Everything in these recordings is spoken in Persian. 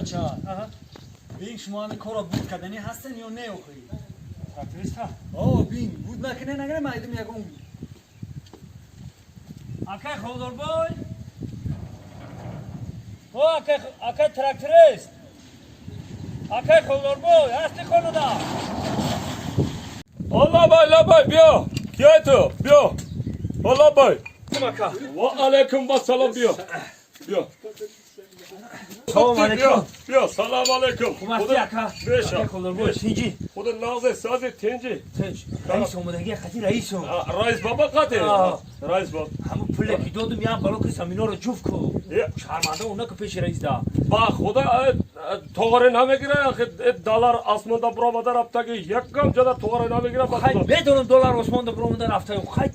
بچه ها بین شما همه کارا بود کردنی هستن یا نه اخوی؟ تراکتوریست ها بین بود نکنه نگره مایدم یکم اکای خودور بای اکای تراکتوریست اکای خودور بای هستی خونو دا الله بای بیا کیای تو بیا الله بای اکا و علیکم با سلام بیا سلام علیکم بیا سلام علیکم کمستی اکا بشا اکای خودور بای تینجی خود نازه سازه تنجی رئیس اومدگی خطی رئیس هم رئیس بابا قطعه آه. رئیس بابا همون پله که دادم یه بالا که سمینا رو جفت کو شرمنده اونا که پیش رئیس دا با خدا توغره نمیگیره دلار آسماندا برآمده رفته که یک گام جدا توغره نمیگیره با خیلی خدا بدونم دلار عثمان دا برآمده رفته خیلی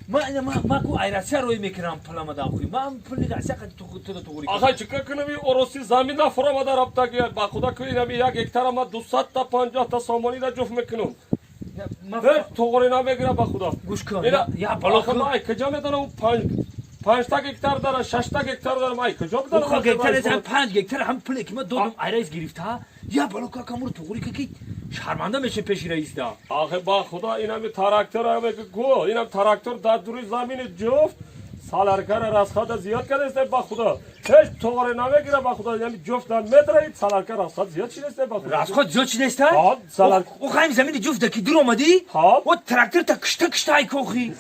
ما کو ایراسیا روی میکنم پلم دا خوی من پلی دا سخت تو توری آخه چیکار کنم اوروسی زمین دا فرآمده رفته که با خدا که اینم یک هکتار ما 200 تا 50 تا سامانی دا جفت میکنم توغره نمیگیره با خدا گوش کن یا بالا ما کجا میدونم 5 تا هکتار داره 6 تا هکتار داره ما کجا خب بدونم هکتار از 5 هکتار هم پلی که ما دادم ایراس گرفته یا بالا که کامور توری که شرمنده میشه پیش رئیس دا آخه با خدا اینم تراکتور هم که گو اینم تراکتور در دوری زمین جفت سالارکار رسخت زیاد کرده است با خدا هیچ توغره نمیگیره با خدا یعنی جفت در متر این سالارکار رسخت زیاد چی است با خدا رسخت زیاد چی است سالار او خایم زمین جفت که دور اومدی ها و تراکتور تا کشته ای کوخی